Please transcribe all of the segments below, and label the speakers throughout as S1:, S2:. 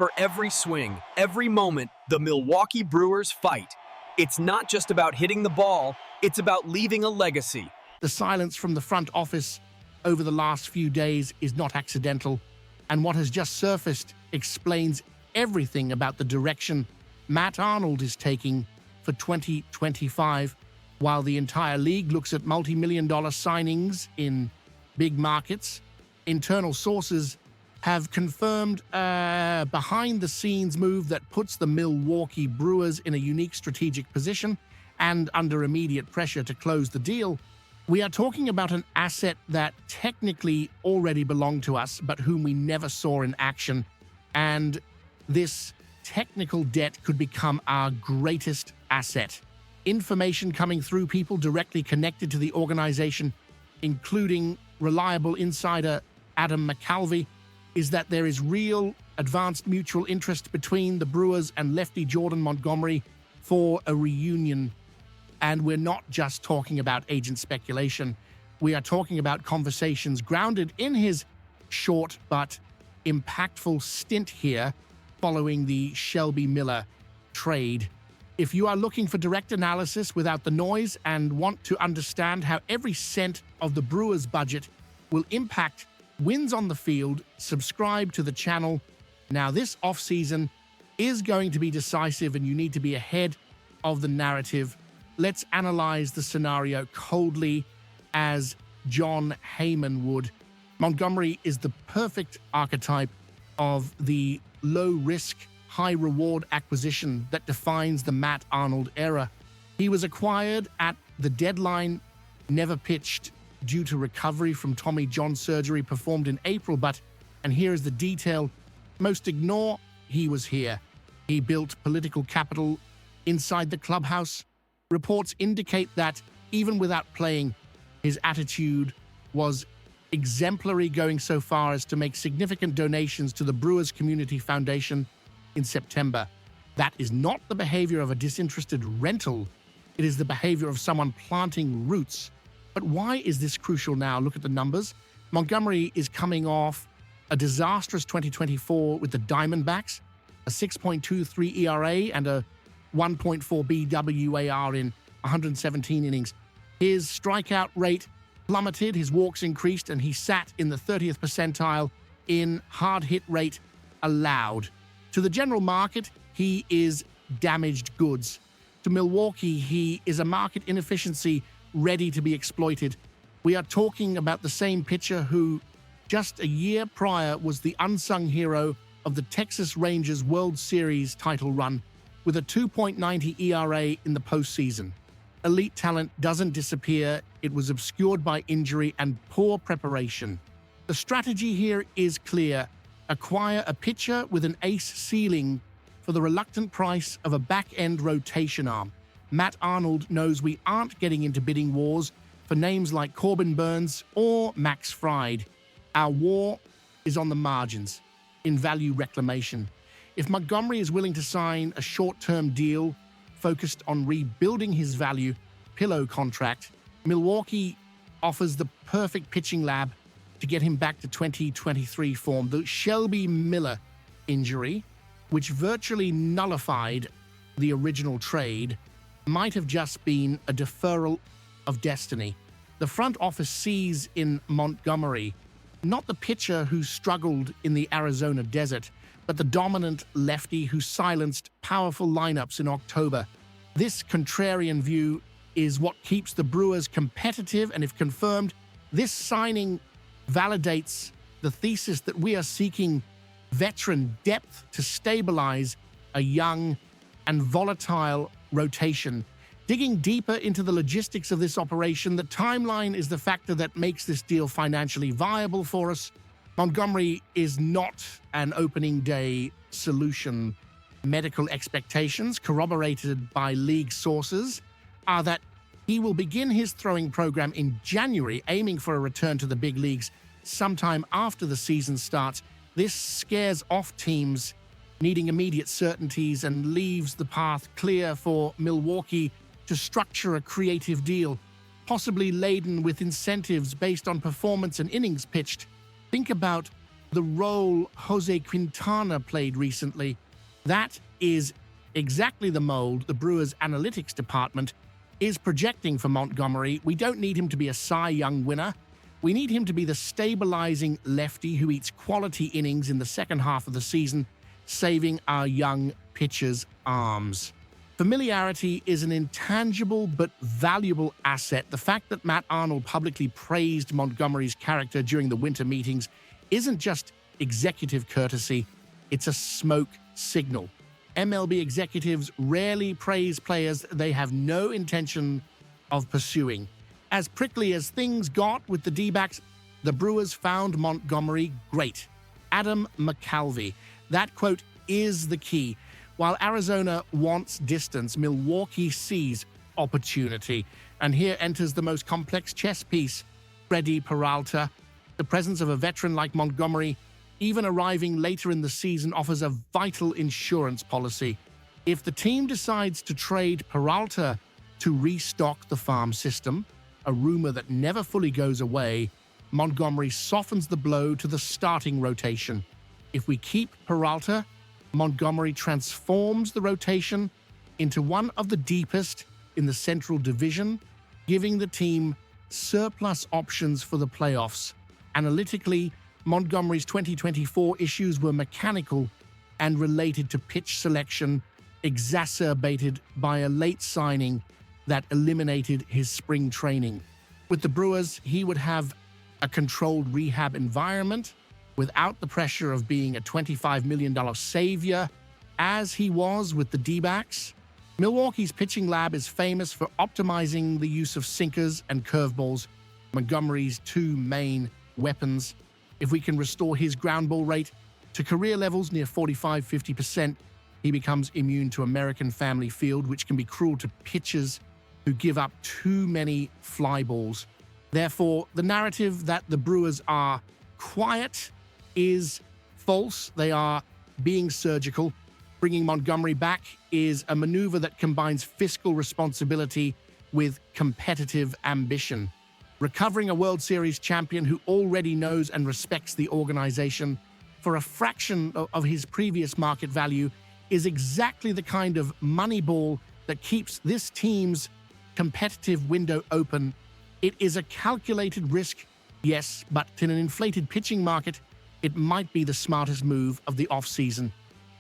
S1: For every swing, every moment, the Milwaukee Brewers fight. It's not just about hitting the ball, it's about leaving a legacy.
S2: The silence from the front office over the last few days is not accidental, and what has just surfaced explains everything about the direction Matt Arnold is taking for 2025, while the entire league looks at multi-million-dollar signings in big markets. Internal sources have confirmed a behind-the-scenes move that puts the Milwaukee Brewers in a unique strategic position and under immediate pressure to close the deal. We are talking about an asset that technically already belonged to us, but whom we never saw in action, and this technical debt could become our greatest asset. Information coming through people directly connected to the organization, including reliable insider Adam McCalvey, is that there is real advanced mutual interest between the Brewers and lefty Jordan Montgomery for a reunion. And we're not just talking about agent speculation. We are talking about conversations grounded in his short but impactful stint here following the Shelby Miller trade. If you are looking for direct analysis without the noise and want to understand how every cent of the Brewers' budget will impact wins on the field, subscribe to the channel. Now, this offseason is going to be decisive and you need to be ahead of the narrative. Let's analyze the scenario coldly as John Heyman would. Montgomery is the perfect archetype of the low-risk, high-reward acquisition that defines the Matt Arnold era. He was acquired at the deadline, never pitched due to recovery from Tommy John surgery performed in April, but, and here is the detail most ignore, he was here. He built political capital inside the clubhouse. Reports indicate that, even without playing, his attitude was exemplary, going so far as to make significant donations to the Brewers Community Foundation in September. That is not the behavior of a disinterested rental. It is the behavior of someone planting roots. But why is this crucial now? Look at the numbers. Montgomery is coming off a disastrous 2024 with the Diamondbacks, a 6.23 ERA and a 1.4 BWAR in 117 innings. His strikeout rate plummeted, his walks increased, and he sat in the 30th percentile in hard hit rate allowed. To the general market, he is damaged goods. To Milwaukee, he is a market inefficiency ready to be exploited. We are talking about the same pitcher who, just a year prior, was the unsung hero of the Texas Rangers World Series title run, with a 2.90 ERA in the postseason. Elite talent doesn't disappear. It was obscured by injury and poor preparation. The strategy here is clear. Acquire a pitcher with an ace ceiling for the reluctant price of a back-end rotation arm. Matt Arnold knows we aren't getting into bidding wars for names like Corbin Burns or Max Fried. Our war is on the margins, in value reclamation. If Montgomery is willing to sign a short-term deal focused on rebuilding his value, pillow contract, Milwaukee offers the perfect pitching lab to get him back to 2023 form. The Shelby Miller injury, which virtually nullified the original trade, might have just been a deferral of destiny. The front office sees in Montgomery not the pitcher who struggled in the Arizona desert, but the dominant lefty who silenced powerful lineups in October. This contrarian view is what keeps the Brewers competitive, and if confirmed, this signing validates the thesis that we are seeking veteran depth to stabilize a young and volatile rotation. Digging deeper into the logistics of this operation, the timeline is the factor that makes this deal financially viable for us. Montgomery is not an opening day solution. Medical expectations, corroborated by league sources, are that he will begin his throwing program in January, aiming for a return to the big leagues sometime after the season starts. This scares off teams needing immediate certainties and leaves the path clear for Milwaukee to structure a creative deal, possibly laden with incentives based on performance and innings pitched. Think about the role Jose Quintana played recently. That is exactly the mold the Brewers' analytics department is projecting for Montgomery. We don't need him to be a Cy Young winner. We need him to be the stabilizing lefty who eats quality innings in the second half of the season, saving our young pitchers' arms. Familiarity is an intangible but valuable asset. The fact that Matt Arnold publicly praised Montgomery's character during the winter meetings isn't just executive courtesy, it's a smoke signal. MLB executives rarely praise players they have no intention of pursuing. As prickly as things got with the D-backs, the Brewers found Montgomery great. Adam McCalvy. That quote is the key. While Arizona wants distance, Milwaukee sees opportunity. And here enters the most complex chess piece, Freddie Peralta. The presence of a veteran like Montgomery, even arriving later in the season, offers a vital insurance policy. If the team decides to trade Peralta to restock the farm system, a rumor that never fully goes away, Montgomery softens the blow to the starting rotation. If we keep Peralta, Montgomery transforms the rotation into one of the deepest in the Central Division, giving the team surplus options for the playoffs. Analytically, Montgomery's 2024 issues were mechanical and related to pitch selection, exacerbated by a late signing that eliminated his spring training. With the Brewers, he would have a controlled rehab environment without the pressure of being a $25 million savior, as he was with the D-backs. Milwaukee's pitching lab is famous for optimizing the use of sinkers and curveballs, Montgomery's two main weapons. If we can restore his ground ball rate to career levels near 45-50%, he becomes immune to American Family Field, which can be cruel to pitchers who give up too many fly balls. Therefore, the narrative that the Brewers are quiet is false. They are being surgical. Bringing Montgomery back is a maneuver that combines fiscal responsibility with competitive ambition. Recovering a World Series champion who already knows and respects the organization for a fraction of his previous market value is exactly the kind of money ball that keeps this team's competitive window open. It is a calculated risk, yes, but in an inflated pitching market, it might be the smartest move of the offseason.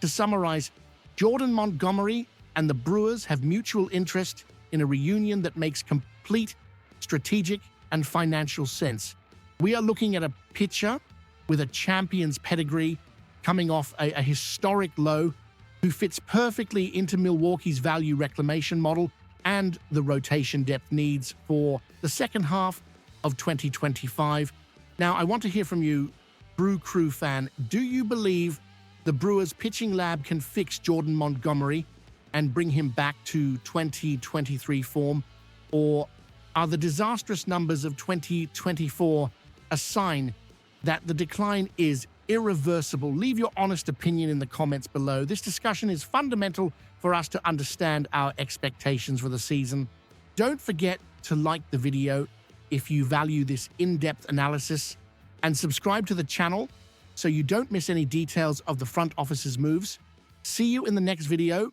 S2: To summarize, Jordan Montgomery and the Brewers have mutual interest in a reunion that makes complete strategic and financial sense. We are looking at a pitcher with a champion's pedigree, coming off a historic low, who fits perfectly into Milwaukee's value reclamation model and the rotation depth needs for the second half of 2025. Now, I want to hear from you, Brew Crew fan. Do you believe the Brewers pitching lab can fix Jordan Montgomery and bring him back to 2023 form? Or are the disastrous numbers of 2024 a sign that the decline is irreversible? Leave your honest opinion in the comments below. This discussion is fundamental for us to understand our expectations for the season. Don't forget to like the video if you value this in-depth analysis, and subscribe to the channel so you don't miss any details of the front office's moves. See you in the next video.